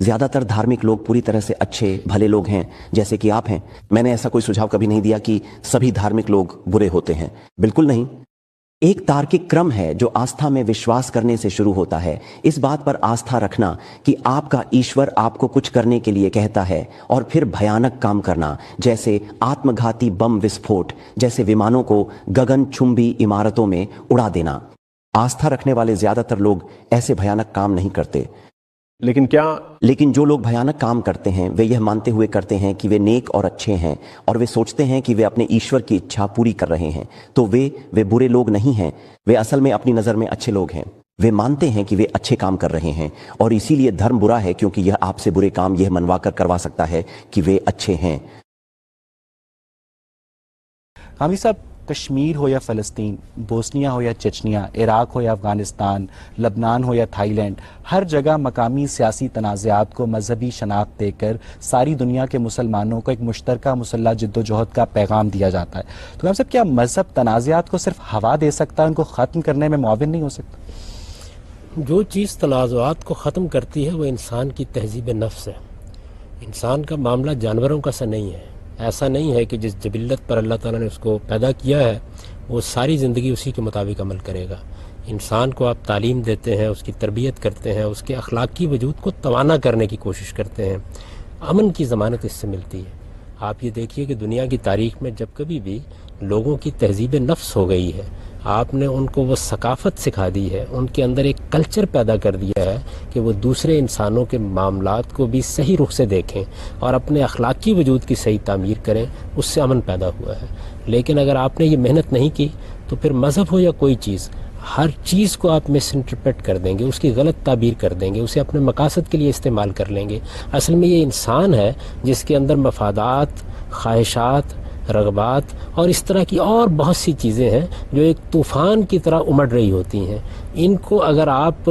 زیادہ تر دھارمک لوگ پوری طرح سے اچھے بھلے لوگ ہیں جیسے کہ آپ ہیں. میں نے ایسا کوئی سجھاؤ کبھی نہیں دیا کہ سبھی دھارمک لوگ برے ہوتے ہیں، بالکل نہیں. ایک تارکک کرم ہے جو آستھا میں وشواس کرنے سے شروع ہوتا ہے. اس بات پر آستھا رکھنا کہ آپ کا ایشور آپ کو کچھ کرنے کے لیے کہتا ہے اور پھر بھیانک کام کرنا، جیسے آتم گھاتی بم وسفوٹ، جیسے ومانوں کو گگن چمبی عمارتوں میں اڑا دینا. آستھا رکھنے والے زیادہ تر لوگ ایسے بھیانک کام نہیں کرتے. لیکن جو لوگ بھیانک کام کرتے ہیں وہ یہ مانتے ہوئے کرتے ہیں کہ وہ نیک اور اچھے ہیں، اور وہ سوچتے ہیں کہ وہ اپنے ایشور کی اچھا پوری کر رہے ہیں، تو وہ برے لوگ نہیں ہیں. وہ اصل میں اپنی نظر میں اچھے لوگ ہیں. وہ مانتے ہیں کہ وہ اچھے کام کر رہے ہیں، اور اسی لیے دھرم برا ہے، کیونکہ یہ آپ سے برے کام یہ منوا کر کروا سکتا ہے کہ وہ اچھے ہیں. حامی صاحب، کشمیر ہو یا فلسطین، بوسنیا ہو یا چچنیا، عراق ہو یا افغانستان، لبنان ہو یا تھائی لینڈ، ہر جگہ مقامی سیاسی تنازعات کو مذہبی شناخت دے کر ساری دنیا کے مسلمانوں کو ایک مشترکہ مسلح جد و جہد کا پیغام دیا جاتا ہے. تو ہم سب کیا مذہب تنازعات کو صرف ہوا دے سکتا ہے، ان کو ختم کرنے میں معاون نہیں ہو سکتا؟ جو چیز تنازعات کو ختم کرتی ہے وہ انسان کی تہذیب نفس ہے. انسان کا معاملہ جانوروں کا سا نہیں ہے. ایسا نہیں ہے کہ جس جبلت پر اللہ تعالیٰ نے اس کو پیدا کیا ہے وہ ساری زندگی اسی کے مطابق عمل کرے گا. انسان کو آپ تعلیم دیتے ہیں، اس کی تربیت کرتے ہیں، اس کے اخلاقی وجود کو توانا کرنے کی کوشش کرتے ہیں. امن کی ضمانت اس سے ملتی ہے. آپ یہ دیکھیے کہ دنیا کی تاریخ میں جب کبھی بھی لوگوں کی تہذیب نفس ہو گئی ہے، آپ نے ان کو وہ ثقافت سکھا دی ہے، ان کے اندر ایک کلچر پیدا کر دیا ہے کہ وہ دوسرے انسانوں کے معاملات کو بھی صحیح رخ سے دیکھیں اور اپنے اخلاقی وجود کی صحیح تعمیر کریں، اس سے امن پیدا ہوا ہے. لیکن اگر آپ نے یہ محنت نہیں کی تو پھر مذہب ہو یا کوئی چیز، ہر چیز کو آپ مس انٹرپریٹ کر دیں گے، اس کی غلط تعبیر کر دیں گے، اسے اپنے مقاصد کے لیے استعمال کر لیں گے. اصل میں یہ انسان ہے جس کے اندر مفادات، خواہشات، رغبات اور اس طرح کی اور بہت سی چیزیں ہیں جو ایک طوفان کی طرح امڑ رہی ہوتی ہیں. ان کو اگر آپ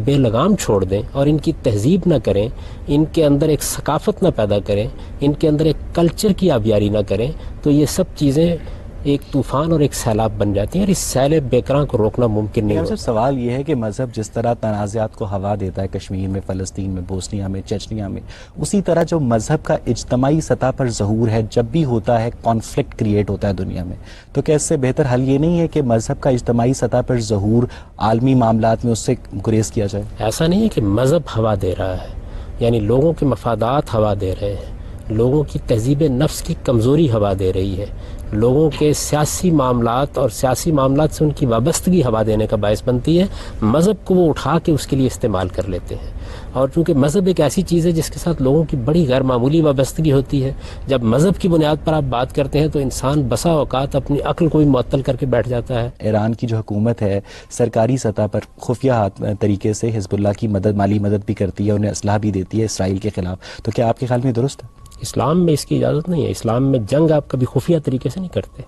بے لگام چھوڑ دیں اور ان کی تہذیب نہ کریں، ان کے اندر ایک ثقافت نہ پیدا کریں، ان کے اندر ایک کلچر کی آبیاری نہ کریں، تو یہ سب چیزیں ایک طوفان اور ایک سیلاب بن جاتی ہیں، اور اس سیل بےکراں کو روکنا ممکن نہیں ہوتا. سوال یہ ہے کہ مذہب جس طرح تنازعات کو ہوا دیتا ہے کشمیر میں، فلسطین میں، بوسنیا میں، چچنیا میں، اسی طرح جو مذہب کا اجتماعی سطح پر ظہور ہے، جب بھی ہوتا ہے کانفلکٹ کریٹ ہوتا ہے دنیا میں. تو کیا اس سے بہتر حل یہ نہیں ہے کہ مذہب کا اجتماعی سطح پر ظہور عالمی معاملات میں اس سے گریز کیا جائے؟ ایسا نہیں ہے کہ مذہب ہوا دے رہا ہے، یعنی لوگوں کے مفادات ہوا دے رہے ہیں، لوگوں کی تہذیب نفس کی کمزوری ہوا دے رہی ہے، لوگوں کے سیاسی معاملات اور سیاسی معاملات سے ان کی وابستگی ہوا دینے کا باعث بنتی ہے. مذہب کو وہ اٹھا کے اس کے لیے استعمال کر لیتے ہیں. اور چونکہ مذہب ایک ایسی چیز ہے جس کے ساتھ لوگوں کی بڑی غیر معمولی وابستگی ہوتی ہے، جب مذہب کی بنیاد پر آپ بات کرتے ہیں تو انسان بسا اوقات اپنی عقل کو بھی معطل کر کے بیٹھ جاتا ہے. ایران کی جو حکومت ہے سرکاری سطح پر خفیہ طریقے سے حزب اللہ کی مدد، مالی مدد بھی کرتی ہے، انہیں اسلحہ بھی دیتی ہے اسرائیل کے خلاف. تو کیا آپ کے خیال میں درست ہے؟ اسلام میں اس کی اجازت نہیں ہے. اسلام میں جنگ آپ کبھی خفیہ طریقے سے نہیں کرتے.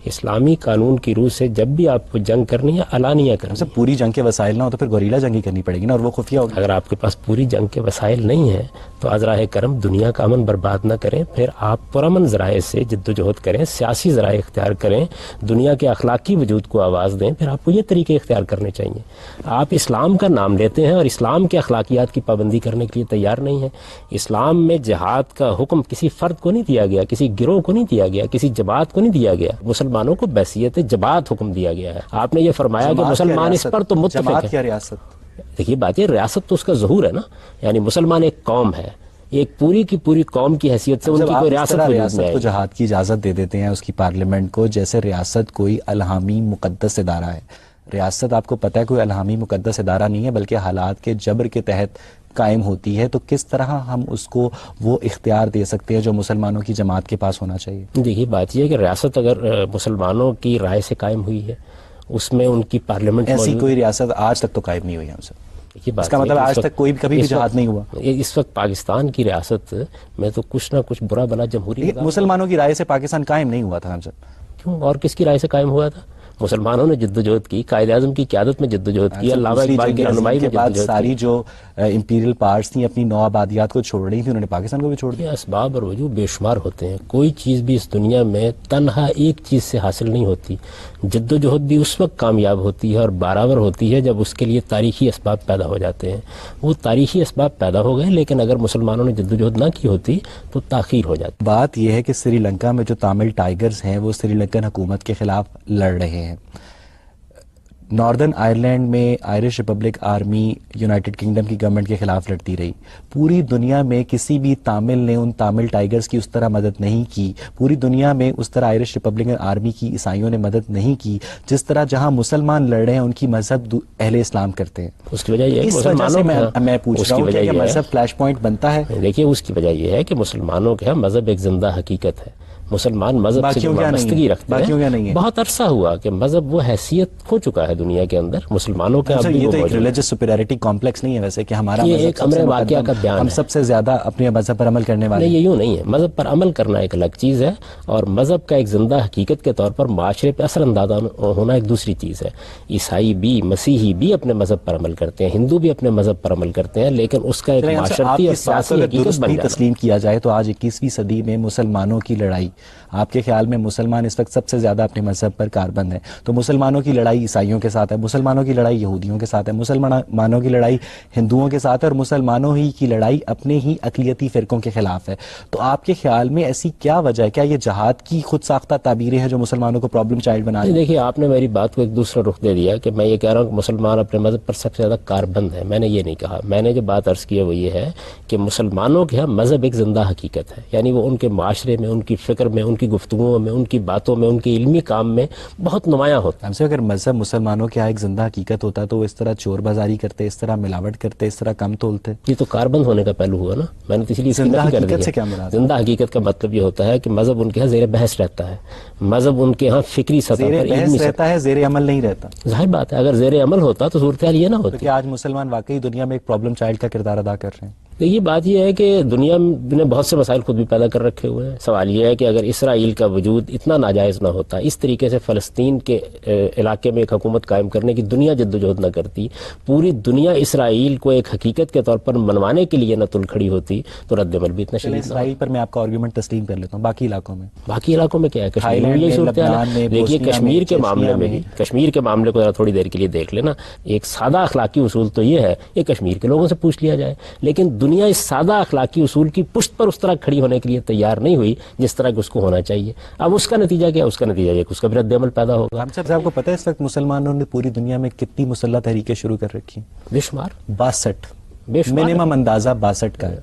اسلامی قانون کی روح سے جب بھی آپ کو جنگ کرنی ہے علانیہ کرنی ہے. پوری جنگ کے وسائل نہ ہو تو پھر گوریلا جنگ ہی کرنی پڑے گی نا، اور وہ خفیہ ہوگی. اگر آپ کے پاس پوری جنگ کے وسائل نہیں ہیں تو ازراہ کرم دنیا کا امن برباد نہ کریں، پھر آپ پرامن ذرائع سے جد و جہد کریں، سیاسی ذرائع اختیار کریں، دنیا کے اخلاقی وجود کو آواز دیں. پھر آپ کو یہ طریقے اختیار کرنے چاہیے. آپ اسلام کا نام لیتے ہیں اور اسلام کے اخلاقیات کی پابندی کرنے کے لیے تیار نہیں ہیں. اسلام میں جہاد کا حکم کسی فرد کو نہیں دیا گیا، کسی گروہ کو نہیں دیا گیا، کسی جماعت کو نہیں دیا گیا. مسلمانوں کو بحیثیت جماعت حکم دیا گیا ہے. آپ نے یہ فرمایا کہ مسلمان اس پر تو متفق ہے. دیکھیے بات یہ، ریاست تو اس کا ظہور ہے نا، یعنی مسلمان ایک قوم ہے، ایک پوری کی پوری قوم کی حیثیت سے ان کی کوئی ریاست کو جہاد کی اجازت دے دیتے ہیں اس کی پارلیمنٹ کو، جیسے ریاست کوئی الہامی مقدس ادارہ ہے. ریاست آپ کو پتہ ہے کوئی الہامی مقدس ادارہ نہیں ہے، بلکہ حالات کے جبر کے تحت قائم ہوتی ہے. تو کس طرح ہم اس کو وہ اختیار دے سکتے ہیں جو مسلمانوں کی جماعت کے پاس ہونا چاہیے؟ دیکھیے بات یہ ہے کہ ریاست اگر مسلمانوں کی رائے سے قائم ہوئی ہے، اس میں ان کی پارلیمنٹ ایسی کوئی ریاست آج تک تو قائم نہیں ہوئی ہم سے. اس کا مطلب آج تک کوئی کبھی بھی جہاد نہیں ہوا. اس وقت پاکستان کی ریاست میں تو کچھ نہ کچھ برا بلا جمہوری مسلمانوں کی رائے سے پاکستان قائم نہیں ہوا تھا ہم سے. کیوں؟ اور کس کی رائے سے قائم ہوا تھا؟ مسلمانوں نے جدوجہد کی، قائد اعظم کی قیادت میں جدوجہد کی، علامہ اقبال کی رہنمائی میں جدوجہد ساری کی. جو امپیریل پاورز تھیں اپنی نو آبادیات کو چھوڑ رہی تھیں، انہوں نے پاکستان کو بھی چھوڑ دیا. یہ اسباب اور وجوہ بے شمار ہوتے ہیں. کوئی چیز بھی اس دنیا میں تنہا ایک چیز سے حاصل نہیں ہوتی. جدوجہد بھی اس وقت کامیاب ہوتی ہے اور بارآور ہوتی ہے جب اس کے لیے تاریخی اسباب پیدا ہو جاتے ہیں. وہ تاریخی اسباب پیدا ہو گئے، لیکن اگر مسلمانوں نے جدوجہد نہ کی ہوتی تو تاخیر ہو جاتی. بات یہ ہے کہ سری لنکا میں جو تامل ٹائیگرز ہیں وہ سری لنکن حکومت کے خلاف لڑ رہے ہیں. ناردرن آئرلینڈ میں Irish republic army United kingdom کی گورنمنٹ کے خلاف لڑتی رہی. پوری دنیا میں کسی بھی تامل نے ان تامل ٹائیگرز کی اس طرح مدد نہیں کی. پوری دنیا میں اس طرح آئرش ریپبلکن آرمی کی عیسائیوں نے مدد نہیں کی جس طرح جہاں مسلمان لڑ رہے ہیں ان کی مذہب اہل اسلام کرتے ہیں. اس کی وجہ یہ ہے اس وجہ سے میں پوچھ رہا ہوں کہ مذہب فلیش پوائنٹ بنتا ہے. دیکھیے اس کی وجہ یہ ہے کہ مسلمانوں کے مذہب ایک زندہ حقیقت ہے. مسلمان مذہب سے جو وابستگی رکھتے ہیں، بہت عرصہ ہوا کہ مذہب وہ حیثیت کھو چکا ہے دنیا کے اندر. مسلمانوں کے یہ تو ایک ریلیجس سپیریورٹی کمپلیکس نہیں ہے ویسے کہ ہمارا یہ ایک امر واقعہ کا بیان ہے. ہم سب سے زیادہ اپنے مذہب پر عمل کرنے والے. نہیں، یہ یوں نہیں ہے. مذہب پر عمل کرنا ایک الگ چیز ہے اور مذہب کا ایک زندہ حقیقت کے طور پر معاشرے پہ اثر انداز ہونا ایک دوسری چیز ہے. عیسائی بھی، مسیحی بھی اپنے مذہب پر عمل کرتے ہیں، ہندو بھی اپنے مذہب پر عمل کرتے ہیں، لیکن اس کا ایک معاشرتی اور سیاسی حقیقت بن جانا. تسلیم کیا جائے تو آج 21ویں صدی میں مسلمانوں کی لڑائی، آپ کے خیال میں مسلمان اس وقت سب سے زیادہ اپنے مذہب پر کاربند ہیں، تو مسلمانوں کی لڑائی عیسائیوں کے ساتھ ہے، مسلمانوں کی لڑائی یہودیوں کے ساتھ ہے، مسلمانوں کی لڑائی ہندوؤں کے ساتھ ہے، اور مسلمانوں ہی کی لڑائی اپنے ہی اقلیتی فرقوں کے خلاف ہے. تو آپ کے خیال میں ایسی کیا وجہ ہے؟ کیا یہ جہاد کی خود ساختہ تعبیریں ہیں جو مسلمانوں کو پرابلم چائلڈ بنا رہی ہیں؟ دیکھیے آپ نے میری بات کو ایک دوسرا رخ دے دیا کہ میں یہ کہہ رہا ہوں کہ مسلمان اپنے مذہب پر سب سے زیادہ کاربند ہے. میں نے یہ نہیں کہا. میں نے جو بات عرض کی ہے وہ یہ ہے کہ مسلمانوں کے مذہب ایک زندہ حقیقت ہے. یعنی وہ ان کے معاشرے میں، ان کی فکر میں، ان کی گفتگوؤں میں، ان کی باتوں میں، ان کے علمی کام میں بہت نمایاں ہوتا ہے. ہم سے اگر مذہب مسلمانوں کے ایک زندہ حقیقت ہوتا تو وہ اس طرح چور بازاری کرتے، اس طرح ملاوٹ کرتے، اس طرح کم تولتے. یہ تو کاربند ہونے کا پہلو ہوا نا. میں نے اس لیے زندہ حقیقت سے کیا مراد؟ زندہ حقیقت کا مطلب یہ ہوتا ہے کہ مذہب ان کے ہاں زیر بحث رہتا ہے. مذہب ان کے ہاں فکری سطح پر زیر بحث رہتا ہے، زیر عمل نہیں رہتا. ظاہر بات ہے اگر زیر عمل ہوتا تو صورتحال یہ نہ ہوتی. کہ آج مسلمان واقعی دنیا میں ایک پرابلم چائلڈ کا کردار ادا کر رہے ہیں. یہ بات یہ ہے کہ دنیا نے بہت سے مسائل خود بھی پیدا کر رکھے ہوئے ہیں. سوال یہ ہے کہ اگر اسرائیل کا وجود اتنا ناجائز نہ ہوتا، اس طریقے سے فلسطین کے علاقے میں ایک حکومت قائم کرنے کی دنیا جدوجہد نہ کرتی، پوری دنیا اسرائیل کو ایک حقیقت کے طور پر منوانے کے لیے نہ تل کھڑی ہوتی، تو رد عمل بھی اتنا شدید نہ ہوتا. اسرائیل پر میں آپ کا آرگومنٹ تسلیم کر لیتا ہوں. باقی علاقوں میں کیا ہے؟ کشمیر میں یہی صورتحال ہے. دیکھیے کشمیر کے معاملے میں بھی، کشمیر کے معاملے کو ذرا تھوڑی دیر کے لیے دیکھ لینا. ایک سادہ اخلاقی اصول تو یہ ہے کہ کشمیر کے لوگوں سے پوچھ لیا جائے، لیکن دنیا اس سادہ اخلاقی اصول کی پشت پر اس طرح کھڑی ہونے کے لیے تیار نہیں ہوئی جس طرح کہ اس کو ہونا چاہیے. اب اس کا نتیجہ کیا؟ اس کا نتیجہ یہ کہ اس کا بھی رد عمل پیدا ہوگا. صاحب کو پتہ ہے اس وقت مسلمانوں نے پوری دنیا میں کتنی مسلح تحریکیں شروع کر رکھی؟ بے شمار. 62 منیمم اندازہ 62 کا ہے.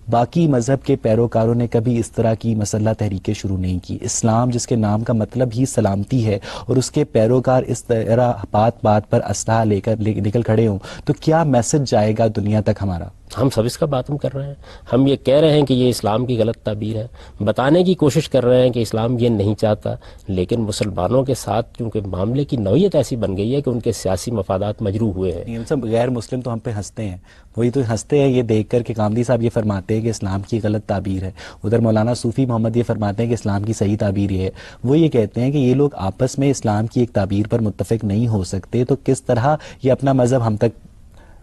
باقی مذہب کے پیروکاروں نے کبھی اس طرح کی مسلح تحریکیں شروع نہیں کی. اسلام جس کے نام کا مطلب ہی سلامتی ہے اور اس کے پیروکار اس طرح بات بات پر اسلحہ لے کر نکل کھڑے ہوں تو کیا میسج جائے گا دنیا تک ہمارا؟ ہم سب اس کا باتم کر رہے ہیں. ہم یہ کہہ رہے ہیں کہ یہ اسلام کی غلط تعبیر ہے، بتانے کی کوشش کر رہے ہیں کہ اسلام یہ نہیں چاہتا، لیکن مسلمانوں کے ساتھ کیونکہ معاملے کی نوعیت ایسی بن گئی ہے کہ ان کے سیاسی مفادات مجروح ہوئے ہیں. ہم سب غیر مسلم تو ہم پہ ہنستے ہیں، وہی تو ہنستے ہیں یہ دیکھ کر کہ کامدی صاحب یہ فرماتے ہیں کہ اسلام کی غلط تعبیر ہے. ادھر مولانا صوفی محمد یہ فرماتے ہیں کہ اسلام کی صحیح تعبیر یہ ہے. وہ یہ کہتے ہیں کہ یہ لوگ آپس میں اسلام کی ایک تعبیر پر متفق نہیں ہو سکتے، تو کس طرح یہ اپنا مذہب ہم تک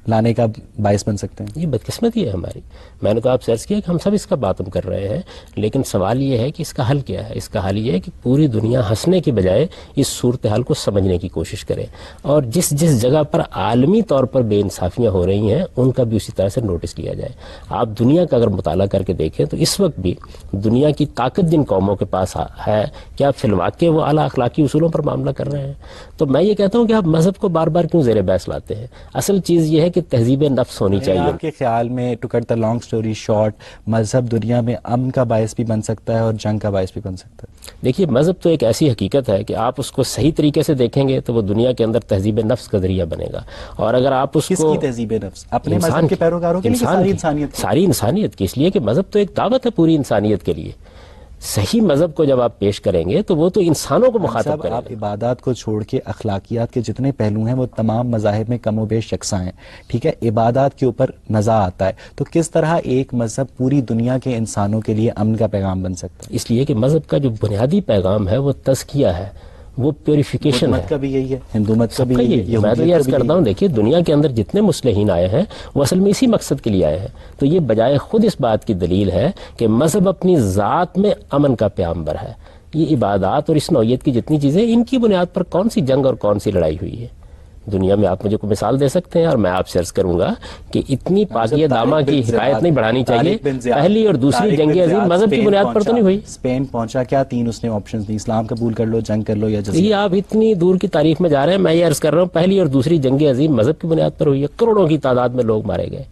لانے کا باعث بن سکتے ہیں؟ یہ بدقسمتی ہے ہماری. میں نے تو آپ سے عرض کیا کہ ہم سب اس کا باتم کر رہے ہیں، لیکن سوال یہ ہے کہ اس کا حل کیا ہے. اس کا حل یہ ہے کہ پوری دنیا ہنسنے کی بجائے اس صورتحال کو سمجھنے کی کوشش کرے، اور جس جگہ پر عالمی طور پر بے انصافیاں ہو رہی ہیں ان کا بھی اسی طرح سے نوٹس لیا جائے. آپ دنیا کا اگر مطالعہ کر کے دیکھیں تو اس وقت بھی دنیا کی طاقت جن قوموں کے پاس ہے، کیا فی الواقع وہ اعلیٰ اخلاقی اصولوں پر معاملہ کر رہے ہیں؟ تو میں یہ کہتا ہوں کہ آپ مذہب کو بار بار کیوں زیر بحث لاتے ہیں؟ اصل چیز یہ ہے کہ تہذیب نفس ہونی چاہیے. آپ کے خیال میں to cut the long story short, مذہب دنیا میں امن کا باعث بھی بن سکتا ہے اور جنگ کا باعث بھی بن سکتا ہے؟ دیکھیے مذہب تو ایک ایسی حقیقت ہے کہ آپ اس کو صحیح طریقے سے دیکھیں گے تو وہ دنیا کے اندر تہذیب نفس کا ذریعہ بنے گا. اور اگر آپ اس کس کو کی تہذیب نفس؟ اپنے مذہب کے پیروکاروں کی، ساری انسانیت کی. اس لیے کہ مذہب تو ایک دعوت ہے پوری انسانیت کے لیے. صحیح مذہب کو جب آپ پیش کریں گے تو وہ تو انسانوں کو مخاطب کریں گے. آپ عبادات کو چھوڑ کے اخلاقیات کے جتنے پہلو ہیں وہ تمام مذاہب میں کم و بیش یکساں ہیں، ٹھیک ہے؟ عبادات کے اوپر نزاع آتا ہے، تو کس طرح ایک مذہب پوری دنیا کے انسانوں کے لیے امن کا پیغام بن سکتا ہے؟ اس لیے کہ مذہب کا جو بنیادی پیغام ہے وہ تزکیہ ہے، وہ پیوریفیکیشن ہے. مت کا بھی یہی ہے, ہندو مت کا بھی یہی ہے. میں تو یہ عرض کرتا ہوں, دیکھیے دنیا کے اندر جتنے مصلحین آئے ہیں وہ اصل میں اسی مقصد کے لیے آئے ہیں. تو یہ بجائے خود اس بات کی دلیل ہے کہ مذہب اپنی ذات میں امن کا پیامبر ہے. یہ عبادات اور اس نوعیت کی جتنی چیزیں, ان کی بنیاد پر کون سی جنگ اور کون سی لڑائی ہوئی ہے دنیا میں؟ آپ مجھے کوئی مثال دے سکتے ہیں؟ اور میں آپ سے عرض کروں گا کہ اتنی پاکیہ دامہ کی حکایت نہیں بڑھانی چاہیے. پہلی اور دوسری جنگ عظیم مذہب کی بنیاد پر تو نہیں ہوئی. اسپین پہنچا, کیا 3 اس نے آپشنز دی, اسلام قبول کر لو, جنگ کر لو یا یہ آپ اتنی دور کی تاریخ میں جا رہے ہیں. میں یہ عرض کر رہا ہوں پہلی اور دوسری جنگ عظیم مذہب کی بنیاد پر ہوئی ہے. کروڑوں کی تعداد میں لوگ مارے گئے.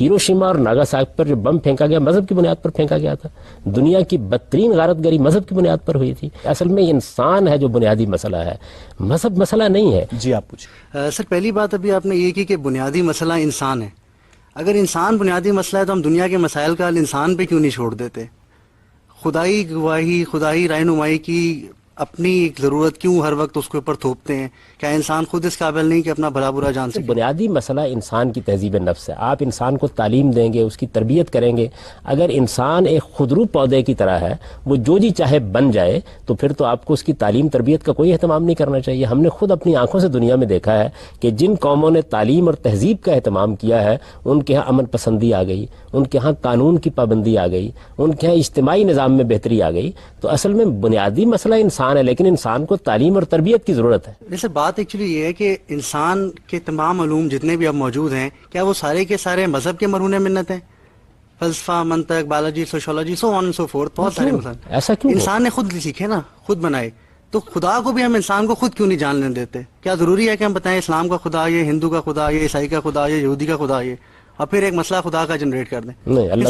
ہیروشیما اور ناگاساکی پر جو بم پھینکا گیا مذہب کی بنیاد پر پھینکا گیا تھا. دنیا کی بدترین غارت گری مذہب کی بنیاد پر ہوئی تھی. اصل میں انسان ہے جو بنیادی مسئلہ ہے, مذہب مسئلہ نہیں ہے. جی آپ پوچھیں. سر پہلی بات ابھی آپ نے یہ کی کہ بنیادی مسئلہ انسان ہے. اگر انسان بنیادی مسئلہ ہے تو ہم دنیا کے مسائل کا حل انسان پہ کیوں نہیں چھوڑ دیتے؟ خدائی گواہی, خدائی رہنمائی کی اپنی ایک ضرورت کیوں ہر وقت اس کے اوپر تھوپتے ہیں؟ کیا انسان خود اس قابل نہیں کہ اپنا بھلا برا جان سکے؟ بنیادی مسئلہ انسان کی تہذیب نفس ہے. آپ انسان کو تعلیم دیں گے, اس کی تربیت کریں گے. اگر انسان ایک خودرو پودے کی طرح ہے, وہ جو جی چاہے بن جائے, تو پھر تو آپ کو اس کی تعلیم تربیت کا کوئی اہتمام نہیں کرنا چاہیے. ہم نے خود اپنی آنکھوں سے دنیا میں دیکھا ہے کہ جن قوموں نے تعلیم اور تہذیب کا اہتمام کیا ہے ان کے ہاں امن پسندی آ گئی, ان کے ہاں قانون کی پابندی آ گئی, ان کے ہاں اجتماعی نظام میں بہتری آ گئی. تو اصل میں بنیادی مسئلہ انسان ہے, لیکن انسان کو تعلیم اور تربیت کی ضرورت ہے. جیسے بات ایکچولی یہ ہے کہ انسان کے تمام علوم جتنے بھی اب موجود ہیں, کیا وہ سارے کے سارے مذہب کے مرہون منت ہیں؟ فلسفہ, منطق, بایولوجی, سوشولوجی, سو آن سو فورتھ, بہت سارے مسائل. ایسا کیوں؟ انسان نے خود سیکھے نا, خود بنائے. تو خدا کو بھی ہم انسان کو خود کیوں نہیں جاننے دیتے؟ کیا ضروری ہے کہ ہم بتائیں اسلام کا خدا یہ, ہندو کا خدا یہ, عیسائی کا خدا یہ, یہودی کا خدا یہ, اور پھر ایک مسئلہ خدا کا جنریٹ کر دیں؟ نہیں, اللہ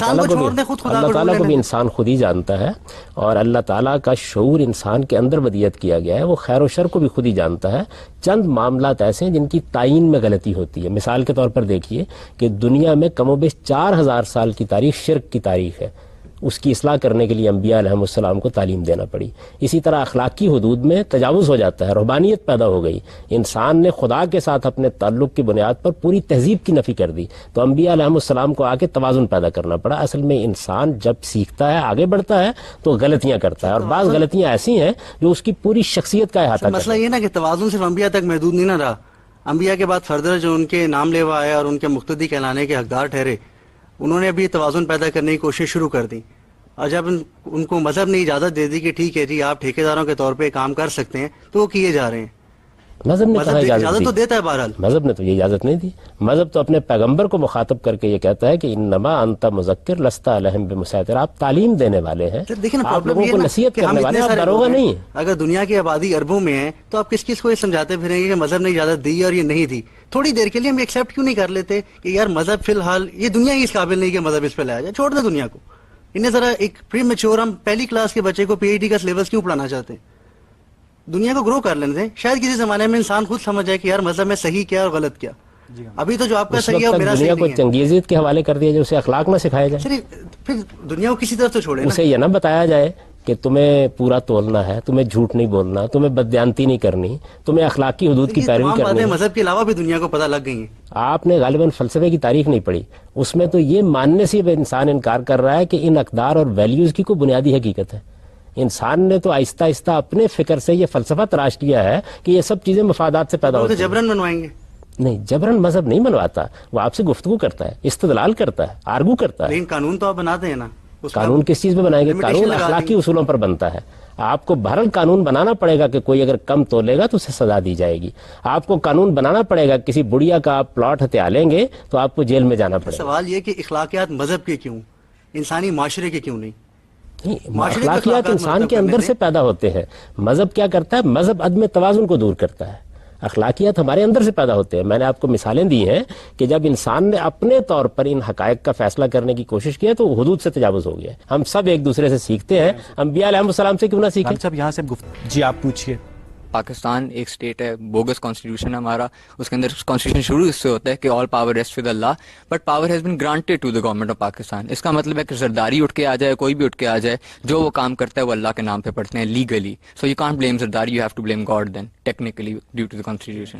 تعالیٰ کو بھی انسان خود ہی جانتا ہے, اور اللہ تعالیٰ کا شعور انسان کے اندر ودیت کیا گیا ہے. وہ خیر و شر کو بھی خود ہی جانتا ہے. چند معاملات ایسے ہیں جن کی تعین میں غلطی ہوتی ہے. مثال کے طور پر دیکھیے کہ دنیا میں کم و بیش 4000 سال کی تاریخ شرک کی تاریخ ہے. اس کی اصلاح کرنے کے لیے انبیاء علیہ السلام کو تعلیم دینا پڑی. اسی طرح اخلاقی حدود میں تجاوز ہو جاتا ہے, رہبانیت پیدا ہو گئی. انسان نے خدا کے ساتھ اپنے تعلق کی بنیاد پر پوری تہذیب کی نفی کر دی, تو انبیاء علیہ السلام کو آ کے توازن پیدا کرنا پڑا. اصل میں انسان جب سیکھتا ہے, آگے بڑھتا ہے, تو غلطیاں کرتا ہے, اور بعض غلطیاں ایسی ہیں جو اس کی پوری شخصیت کا احاطہ کرتی ہیں. مسئلہ یہ نا کہ توازن صرف انبیاء تک محدود نہیں نہ رہا. انبیاء کے بعد فردر جو ان کے نام لیوا آئے اور ان کے مقتدی کہلانے کے حقدار ٹھہرے, انہوں نے بھی توازن پیدا کرنے کی کوشش شروع کر دی. اور جب ان کو مذہب نے اجازت دے دی کہ ٹھیک ہے جی آپ ٹھیکیداروں کے طور پہ کام کر سکتے ہیں, تو وہ کیے جا رہے ہیں. مذہب نے اجازت تو دیتا ہے بہرحال, مذہب نے تو یہ اجازت نہیں دی. مذہب تو اپنے پیغمبر کو مخاطب کر کے یہ کہتا ہے کہ انما انت مذکر لست علیہم بمسیطر. آپ تعلیم دینے والے ہیں, آپ لوگوں کو نصیحت کرنے والے ہیں, آپ داروغہ نہیں ہیں. اگر دنیا کی آبادی اربوں میں ہے تو آپ کس کو یہ سمجھاتے پھریں گے کہ مذہب نے اجازت دی اور یہ نہیں دی؟ تھوڑی دیر کے لیے ہم ایکسیپٹ کیوں نہیں کر لیتے کہ یار مذہب فی الحال یہ دنیا ہی اس قابل نہیں کہ مذہب اس پہ لایا جائے؟ چھوڑ دیں دنیا کو. انہیں ذرا ایک پری میچور, ہم پہلی کلاس کے بچے کو پی ایچ ڈی کا سلیبس کیوں پڑھانا چاہتے ہیں؟ دنیا کو گرو کر لینے دیں. شاید کسی زمانے میں انسان خود سمجھ جائے کہ یار مذہب میں صحیح کیا اور غلط کیا. ابھی تو جو آپ کا صحیح ہے وہ میرا صحیح نہیں ہے. دنیا کو چنگیزیت کے حوالے کر دیا جائے, اسے اخلاق نہ سکھایا جائے. پھر دنیا کو کسی طرف تو چھوڑے, اسے یہ نہ بتایا جائے کہ تمہیں پورا تولنا ہے, تمہیں جھوٹ نہیں بولنا, تمہیں بددیانتی نہیں کرنی, تمہیں اخلاقی حدود کی پیروی کرنی ہے. مذہب کے علاوہ بھی دنیا کو پتہ لگ گئی ہیں. آپ نے غالباً فلسفے کی تاریخ نہیں پڑھی, اس میں تو یہ ماننے سے انسان انکار کر رہا ہے کہ ان اقدار اور ویلیوز کی کوئی بنیادی حقیقت ہے. انسان نے تو آہستہ آہستہ اپنے فکر سے یہ فلسفہ تراش کیا ہے کہ یہ سب چیزیں مفادات سے پیدا ہوتی ہیں. جبرن منوائیں گے؟ نہیں, جبرن مذہب نہیں منواتا. وہ آپ سے گفتگو کرتا ہے, استدلال کرتا ہے, آرگو کرتا ہے. لیکن قانون تو آپ بناتے ہیں نا. قانون کس چیز پہ بنائیں گے؟ قانون اخلاقی اصولوں پر بنتا ہے. آپ کو بہرحال قانون بنانا پڑے گا کہ کوئی اگر کم تولے گا تو اسے سزا دی جائے گی. آپ کو قانون بنانا پڑے گا, کسی بڑھیا کا آپ پلاٹ ہتھیا لیں گے تو آپ کو جیل میں جانا پڑے گا. سوال یہ کہ اخلاقیات مذہب کے کیوں, انسانی معاشرے کے کیوں نہیں؟ اخلاقیات انسان کے اندر سے پیدا ہوتے ہیں. مذہب کیا کرتا ہے؟ مذہب عدم توازن کو دور کرتا ہے. اخلاقیات ہمارے اندر سے پیدا ہوتے ہیں. میں نے آپ کو مثالیں دی ہیں کہ جب انسان نے اپنے طور پر ان حقائق کا فیصلہ کرنے کی کوشش کی ہے تو حدود سے تجاوز ہو گیا. ہم سب ایک دوسرے سے سیکھتے ہیں, انبیاء علیہ السلام سے کیوں نہ سیکھیں؟ سب یہاں سے جی آپ پوچھیے. پاکستان ایک اسٹیٹ ہے, بوگس کانسٹیٹیوشن ہے ہمارا. اس کے اندر کانسٹیٹیوشن شروع اس سے ہوتا ہے کہ all power rest with Allah, but power has been granted to the government of Pakistan. اس کا مطلب ہے کہ زرداری اٹھ کے آ جائے, کوئی بھی اٹھ کے آ جائے, جو وہ کام کرتا ہے وہ اللہ کے نام پہ پڑھتے ہیں legally. So you can't blame Zardari, you have to blame God then technically due to the constitution.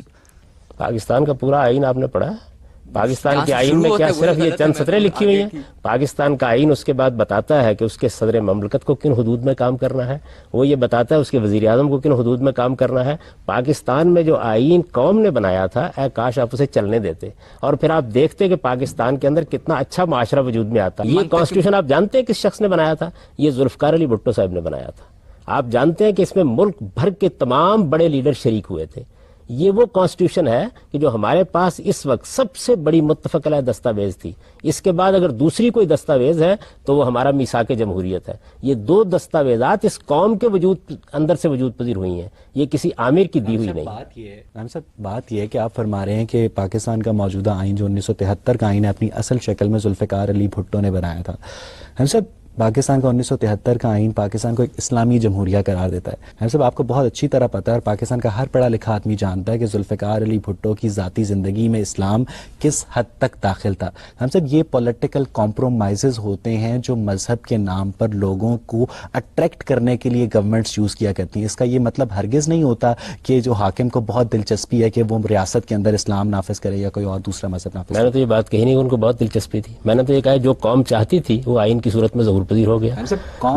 Pakistan کا پورا آئین آپ نے پڑھا ہے؟ پاکستان کے آئین میں کیا صرف یہ چند سطریں لکھی ہوئی ہیں؟ پاکستان کا آئین اس کے بعد بتاتا ہے کہ اس کے صدر مملکت کو کن حدود میں کام کرنا ہے، وہ یہ بتاتا ہے اس کے وزیر اعظم کو کن حدود میں کام کرنا ہے. پاکستان میں جو آئین قوم نے بنایا تھا، اے کاش آپ اسے چلنے دیتے، اور پھر آپ دیکھتے کہ پاکستان کے اندر کتنا اچھا معاشرہ وجود میں آتا. یہ کانسٹیٹیوشن آپ جانتے ہیں کس شخص نے بنایا تھا؟ یہ ذوالفقار علی بھٹو صاحب نے بنایا تھا. آپ جانتے ہیں کہ اس میں ملک بھر کے تمام بڑے لیڈر شریک ہوئے تھے. یہ وہ کانسٹیٹیوشن ہے کہ جو ہمارے پاس اس وقت سب سے بڑی متفق علیہ دستاویز تھی. اس کے بعد اگر دوسری کوئی دستاویز ہے تو وہ ہمارا میثاق جمہوریت ہے. یہ دو دستاویزات اس قوم کے وجود اندر سے وجود پذیر ہوئی ہیں، یہ کسی عامر کی دی ہوئی نہیں. بات یہ ہے کہ آپ فرما رہے ہیں کہ پاکستان کا موجودہ آئین جو 1973 کا آئین ہے اپنی اصل شکل میں ذوالفقار علی بھٹو نے بنایا تھا. ہم سب پاکستان کا 1973 کا آئین پاکستان کو ایک اسلامی جمہوریہ قرار دیتا ہے. ہم سب آپ کو بہت اچھی طرح پتہ ہے اور پاکستان کا ہر پڑھا لکھا آدمی جانتا ہے کہ ذوالفقار علی بھٹو کی ذاتی زندگی میں اسلام کس حد تک داخل تھا. ہم سب یہ پولیٹیکل کمپرومائزز ہوتے ہیں جو مذہب کے نام پر لوگوں کو اٹریکٹ کرنے کے لیے گورنمنٹس یوز کیا کرتی ہیں. اس کا یہ مطلب ہرگز نہیں ہوتا کہ جو حاکم کو بہت دلچسپی ہے کہ وہ ریاست کے اندر اسلام نافذ کرے یا کوئی اور دوسرا مذہب نافذ کرے. میں نے تو یہ بات کہی نہیں کہ ان کو بہت دلچسپی تھی. میں نے تو یہ کہا جو قوم چاہتی تھی وہ آئین کی صورت میں ظہور پذیر ہو گیا.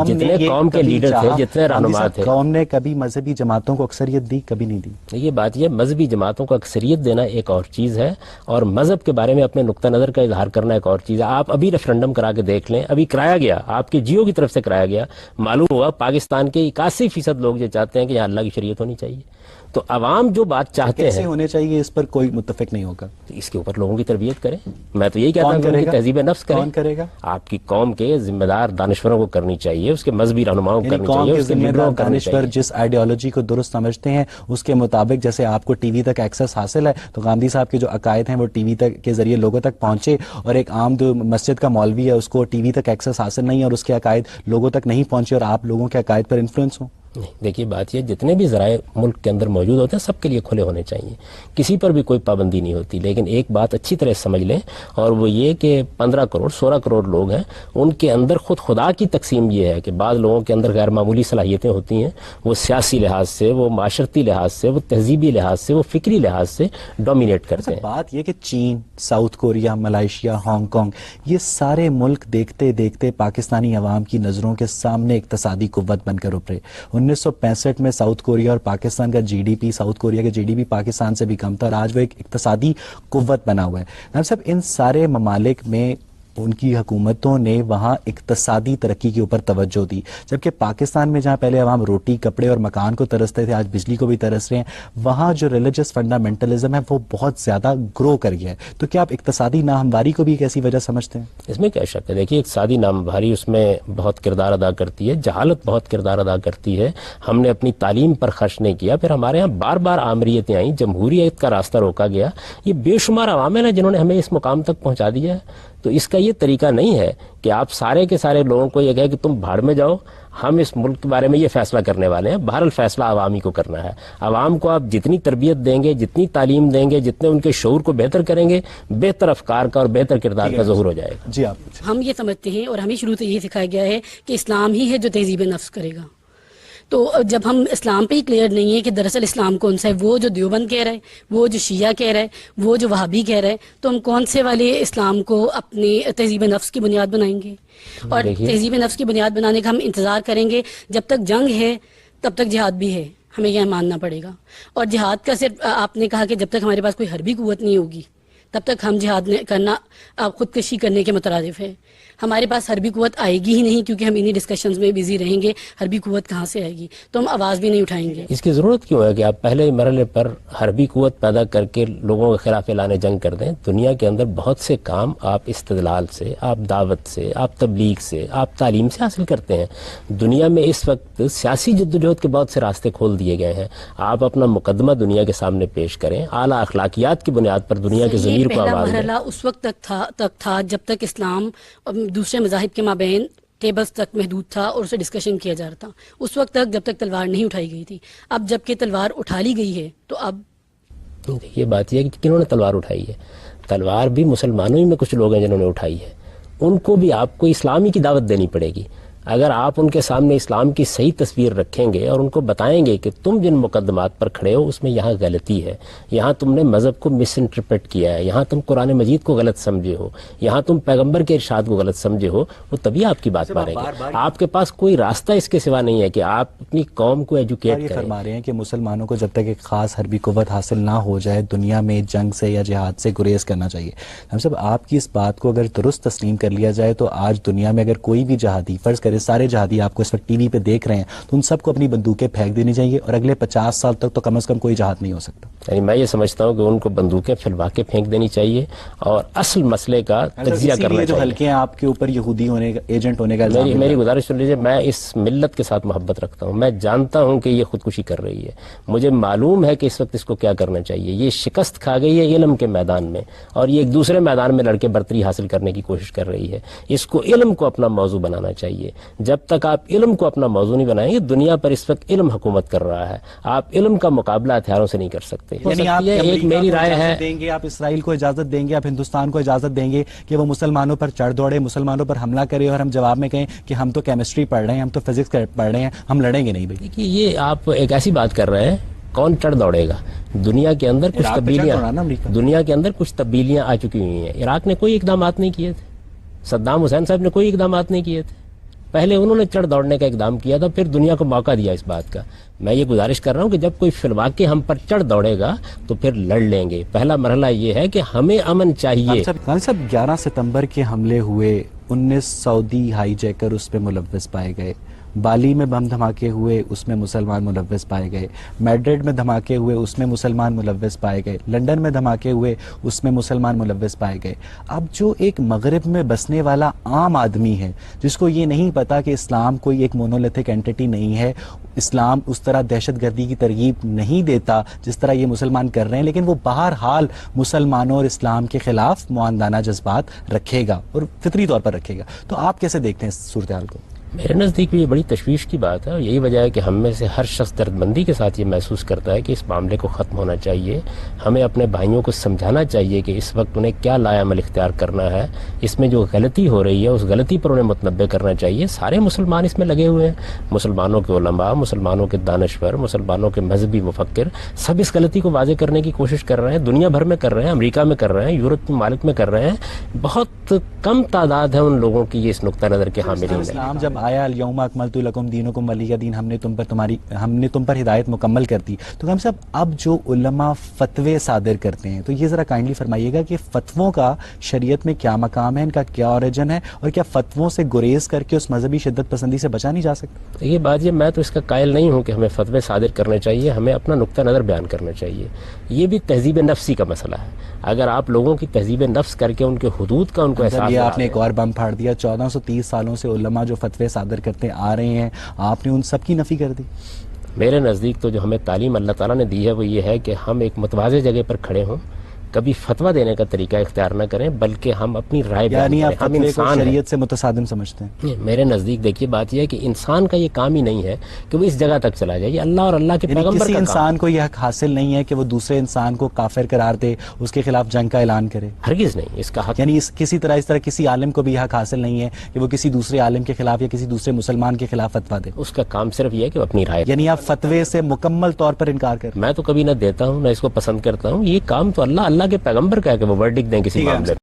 جتنے قوم کے لیڈر تھے، جتنے رہنما تھے، قوم نے کبھی مذہبی جماعتوں کو اکثریت دی؟ کبھی نہیں دی. یہ بات یہ مذہبی جماعتوں کو اکثریت دینا ایک اور چیز ہے اور مذہب کے بارے میں اپنے نقطہ نظر کا اظہار کرنا ایک اور چیز ہے. آپ ابھی ریفرنڈم کرا کے دیکھ لیں، ابھی کرایا گیا، آپ کے جیو کی طرف سے کرایا گیا، معلوم ہوا پاکستان کے 81% لوگ یہ چاہتے ہیں کہ یہاں اللہ کی شریعت ہونی چاہیے. تو عوام جو بات چاہتے ہیں ہونے چاہیے، اس پر کوئی متفق نہیں ہوگا. اس کے اوپر لوگوں کی تربیت کریں. میں تو یہی کہتا ہوں کہ ان کی تہذیب نفس کریں. کون کرے گا؟ آپ کی قوم کے ذمہ دار دانشوروں کو کرنی چاہیے، اس کے مذہبی رہنماؤں کو کرنی چاہیے، اس کے لیڈروں کو کرنی چاہیے. جس آئیڈیالوجی کو درست سمجھتے ہیں اس کے مطابق، جیسے آپ کو ٹی وی تک ایکسس حاصل ہے تو گاندھی صاحب کے جو عقائد ہیں وہ ٹی وی تک کے ذریعے لوگوں تک پہنچے، اور ایک عام جو مسجد کا مولوی ہے اس کو ٹی وی تک ایکسس حاصل نہیں اور اس کے عقائد لوگوں تک نہیں پہنچے اور آپ لوگوں کے عقائد پر انفلوئنس ہوں. نہیں، دیکھیے بات یہ جتنے بھی ذرائع ملک کے اندر موجود ہوتے ہیں سب کے لیے کھلے ہونے چاہیے، کسی پر بھی کوئی پابندی نہیں ہوتی. لیکن ایک بات اچھی طرح سمجھ لیں، اور وہ یہ کہ 15 کروڑ 16 کروڑ لوگ ہیں، ان کے اندر خود خدا کی تقسیم یہ ہے کہ بعض لوگوں کے اندر غیر معمولی صلاحیتیں ہوتی ہیں، وہ سیاسی لحاظ سے، وہ معاشرتی لحاظ سے، وہ تہذیبی لحاظ سے، وہ فکری لحاظ سے ڈومینیٹ کرتے ہیں. بات یہ کہ چین، south Korea, Malaysia, Hong Kong, یہ سارے ملک دیکھتے دیکھتے پاکستانی عوام کی نظروں کے سامنے اقتصادی قوت بن کر ابھرے. 1965 میں ساؤتھ کوریا اور پاکستان کا G D P, South Korea کا جی ڈی پی پاکستان سے بھی کم تھا، اور آج وہ ایک اقتصادی قوت بنا ہوا ہے. ہم سب ان سارے ممالک میں ان کی حکومتوں نے وہاں اقتصادی ترقی کے اوپر توجہ دی، جبکہ پاکستان میں جہاں پہلے عوام روٹی، کپڑے اور مکان کو ترستے تھے، آج بجلی کو بھی ترس رہے ہیں. وہاں جو ریلیجس فنڈامنٹلزم ہے وہ بہت زیادہ گرو کر گیا ہے. تو کیا آپ اقتصادی ناہمواری کو بھی ایک ایسی وجہ سمجھتے ہیں؟ اس میں کیا شک ہے؟ دیکھیے اقتصادی ناہمواری اس میں بہت کردار ادا کرتی ہے، جہالت بہت کردار ادا کرتی ہے. ہم نے اپنی تعلیم پر خرچ نہیں کیا، پھر ہمارے ہاں بار بار آمریتیں آئیں، جمہوریت کا راستہ روکا گیا. یہ بے شمار عوامل ہیں جنہوں نے ہمیں اس مقام تک پہنچا دیا ہے. تو اس کا یہ طریقہ نہیں ہے کہ آپ سارے کے سارے لوگوں کو یہ کہیں کہ تم بھاڑ میں جاؤ، ہم اس ملک کے بارے میں یہ فیصلہ کرنے والے ہیں. بہرحال فیصلہ عوامی کو کرنا ہے. عوام کو آپ جتنی تربیت دیں گے، جتنی تعلیم دیں گے، جتنے ان کے شعور کو بہتر کریں گے، بہتر افکار کا اور بہتر کردار کا ظہور ہو جائے گا. جی آپ. ہم یہ سمجھتے ہیں اور ہمیں شروع سے یہ سکھایا گیا ہے کہ اسلام ہی ہے جو تہذیب نفس کرے گا. تو جب ہم اسلام پہ ہی کلیئر نہیں ہے کہ دراصل اسلام کون سا ہے، وہ جو دیوبند کہہ رہا ہے، وہ جو شیعہ کہہ رہا ہے، وہ جو وہابی کہہ رہا ہے، تو ہم کون سے والے اسلام کو اپنی تہذیب نفس کی بنیاد بنائیں گے؟ اور تہذیب نفس کی بنیاد بنانے کا ہم انتظار کریں گے جب تک جنگ ہے تب تک جہاد بھی ہے، ہمیں یہ ماننا پڑے گا. اور جہاد کا صرف آپ نے کہا کہ جب تک ہمارے پاس کوئی حربی قوت نہیں ہوگی تب تک ہم جہاد کرنا خودکشی کرنے کے مترادف ہے. ہمارے پاس حربی قوت آئے گی ہی نہیں کیونکہ ہم انہی ڈسکشنز میں بزی رہیں گے. حربی قوت کہاں سے آئے گی؟ تو ہم آواز بھی نہیں اٹھائیں گے. اس کی ضرورت کیوں ہے کہ آپ پہلے مرحلے پر حربی قوت پیدا کر کے لوگوں کے خلاف اعلان جنگ کر دیں؟ دنیا کے اندر بہت سے کام آپ استدلال سے، آپ دعوت سے، آپ تبلیغ سے، آپ تعلیم سے حاصل کرتے ہیں. دنیا میں اس وقت سیاسی جدوجہد کے بہت سے راستے کھول دیے گئے ہیں. آپ اپنا مقدمہ دنیا کے سامنے پیش کریں، اعلیٰ اخلاقیات کی بنیاد پر دنیا کے ضمیر کو آواز دیں. مرحلہ اس وقت تک تھا جب تک اسلام دوسرے مذاہب کے مابین ٹیبلز تک محدود تھا اور اسے ڈسکشن کیا جا رہا تھا. اس وقت تک جب تک تلوار نہیں اٹھائی گئی تھی. اب جب کہ تلوار اٹھا لی گئی ہے تو اب یہ بات یہ ہے کہ کنہوں نے تلوار اٹھائی ہے؟ تلوار بھی مسلمانوں ہی میں کچھ لوگ ہیں جنہوں نے اٹھائی ہے. ان کو بھی آپ کو اسلامی کی دعوت دینی پڑے گی. اگر آپ ان کے سامنے اسلام کی صحیح تصویر رکھیں گے اور ان کو بتائیں گے کہ تم جن مقدمات پر کھڑے ہو اس میں یہاں غلطی ہے, یہاں تم نے مذہب کو مس انٹرپریٹ کیا ہے, یہاں تم قرآن مجید کو غلط سمجھے ہو, یہاں تم پیغمبر کے ارشاد کو غلط سمجھے ہو, وہ تبھی آپ کی بات مانیں گے. آپ کے پاس کوئی راستہ اس کے سوا نہیں ہے کہ آپ اپنی قوم کو ایجوکیٹ کریں. فرما رہے ہیں کہ مسلمانوں کو جب تک ایک خاص حربی قوت حاصل نہ ہو جائے دنیا میں جنگ سے یا جہاد سے گریز کرنا چاہیے. ہم سب آپ کی اس بات کو اگر درست تسلیم کر لیا جائے تو آج دنیا میں اگر کوئی بھی جہادی, فرض کرے سارے جہادی آپ کو اس وقت ٹی وی پہ دیکھ رہے ہیں, تو ان سب کو اپنی بندوقیں پھینک دینی چاہیے اور اگلے 50 سال تک تو کم از کم کوئی جہاد نہیں ہو سکتا. یعنی میں یہ سمجھتا ہوں کہ ان کو بندوقیں پھیلوا کے پھینک دینی چاہیے اور اصل مسئلے کا تجزیہ کرنا جو چاہیے. ہلکے ہیں آپ کے اوپر یہودی ہونے کا, ایجنٹ ہونے کا الزام میری گزارش سن لیجیے, میں اس ملت کے ساتھ محبت رکھتا ہوں, میں جانتا ہوں کہ یہ خودکشی کر رہی ہے, مجھے معلوم ہے کہ اس وقت اس کو کیا کرنا چاہیے. یہ شکست کھا گئی ہے علم کے میدان میں اور یہ ایک دوسرے میدان میں لڑکے برتری حاصل کرنے کی کوشش کر رہی ہے. اس کو علم کو اپنا موضوع بنانا چاہیے. جب تک آپ علم کو اپنا موضوع نہیں بنائیں گے, دنیا پر اس وقت علم حکومت کر رہا ہے, آپ علم کا مقابلہ ہتھیاروں سے نہیں کر سکتے. یعنی آپ ایک میری رائے ہے, دیں گے, آپ اسرائیل کو اجازت دیں گے, آپ ہندوستان کو اجازت دیں گے کہ وہ مسلمانوں پر چڑھ دوڑے, مسلمانوں پر حملہ کرے اور ہم جواب میں کہیں کہ ہم تو کیمسٹری پڑھ رہے ہیں, ہم تو فزکس پڑھ رہے ہیں, ہم لڑیں گے نہیں بھائی. کہ یہ آپ ایک ایسی بات کر رہے ہیں, کون چڑھ دوڑے گا؟ دنیا کے اندر کچھ تبدیلیاں آ چکی ہوئی ہیں. عراق نے کوئی اقدامات نہیں کیے تھے, صدام حسین صاحب نے کوئی اقدامات نہیں کیے تھے, پہلے انہوں نے چڑھ دوڑنے کا اقدام کیا تھا, پھر دنیا کو موقع دیا اس بات کا. میں یہ گزارش کر رہا ہوں کہ جب کوئی فی الواقع ہم پر چڑھ دوڑے گا تو پھر لڑ لیں گے. پہلا مرحلہ یہ ہے کہ ہمیں امن چاہیے. صاحب 11 ستمبر کے حملے ہوئے, 19 سعودی ہائی جیکر اس پہ ملوث پائے گئے, بالی میں بم دھماکے ہوئے اس میں مسلمان ملوث پائے گئے, میڈرڈ میں دھماکے ہوئے اس میں مسلمان ملوث پائے گئے, لنڈن میں دھماکے ہوئے اس میں مسلمان ملوث پائے گئے. اب جو ایک مغرب میں بسنے والا عام آدمی ہے جس کو یہ نہیں پتا کہ اسلام کوئی ایک مونولیتھک اینٹی نہیں ہے, اسلام اس طرح دہشت گردی کی ترغیب نہیں دیتا جس طرح یہ مسلمان کر رہے ہیں, لیکن وہ بہرحال مسلمانوں اور اسلام کے خلاف معاندانہ جذبات رکھے گا اور فطری طور پر رکھے گا. تو آپ کیسے دیکھتے ہیں اس صورتحال کو؟ میرے نزدیک یہ بڑی تشویش کی بات ہے, اور یہی وجہ ہے کہ ہم میں سے ہر شخص درد مندی کے ساتھ یہ محسوس کرتا ہے کہ اس معاملے کو ختم ہونا چاہیے. ہمیں اپنے بھائیوں کو سمجھانا چاہیے کہ اس وقت انہیں کیا لایا عمل اختیار کرنا ہے, اس میں جو غلطی ہو رہی ہے اس غلطی پر انہیں متنبع کرنا چاہیے. سارے مسلمان اس میں لگے ہوئے ہیں, مسلمانوں کے علماء, مسلمانوں کے دانشور, مسلمانوں کے مذہبی مفکر, سب اس غلطی کو واضح کرنے کی کوشش کر رہے ہیں. دنیا بھر میں کر رہے ہیں, امریکہ میں کر رہے ہیں, یورپ کے ممالک میں کر رہے ہیں. بہت کم تعداد ہے ان لوگوں کی یہ اس نقطہ نظر کے حاملین ہیں. اسلام جب آیا الیوم اکملت لکم دینکم ولی دین, ہم نے تم پر ہدایت مکمل کر دی. تو ہم سب اب جو علماء فتوے صادر کرتے ہیں تو یہ ذرا کائنڈلی فرمائیے گا کہ فتووں کا شریعت میں کیا مقام ہے, ان کا کیا اوریجن ہے, اور کیا فتووں سے گریز کر کے اس مذہبی شدت پسندی سے بچا نہیں جا سکتا؟ یہ بات, یہ میں تو اس کا قائل نہیں ہوں کہ ہمیں فتوے صادر کرنے چاہیے, ہمیں اپنا نقطہ نظر بیان کرنا چاہیے. یہ بھی تہذیب نفسی کا مسئلہ ہے. اگر آپ لوگوں کی تہذیب نفس کر کے ان کے حدود کا ان کو احساس, یہ آپ نے ایک اور بم پھاڑ دیا. 1430 سالوں سے علماء جو فتوے صادر کرتے آ رہے ہیں, آپ نے ان سب کی نفی کر دی. میرے نزدیک تو جو ہمیں تعلیم اللہ تعالیٰ نے دی ہے وہ یہ ہے کہ ہم ایک متوازی جگہ پر کھڑے ہوں, کبھی فتویٰ دینے کا طریقہ اختیار نہ کریں بلکہ ہم اپنی رائے بیان یعنی کریں. آپ ہم فتوے کو انسان ہیں. شریعت سے متصادم سمجھتے ہیں؟ میرے نزدیک دیکھیے بات یہ ہے کہ انسان کا یہ کام ہی نہیں ہے کہ وہ اس جگہ تک چلا جائے. یہ اللہ اور اللہ کے یعنی پیغمبر کسی کا کام انسان کو یہ حق حاصل نہیں ہے کہ وہ دوسرے انسان کو کافر قرار دے, اس کے خلاف جنگ کا اعلان کرے. ہرگز نہیں. اس کا حق یعنی اس طرح کسی عالم کو بھی حق حاصل نہیں ہے کہ وہ کسی دوسرے عالم کے خلاف یا کسی دوسرے مسلمان کے خلاف فتویٰ دے. اس کا کام صرف یہ ہے کہ وہ اپنی رائے. یعنی آپ فتوے سے مکمل طور پر انکار کریں؟ میں تو کبھی نہ دیتا ہوں نہ اس کو پسند کرتا ہوں. یہ کام تو اللہ کے پیغمبر کا ہے کہ وہ ورڈکٹ دیں کسی معاملے میں.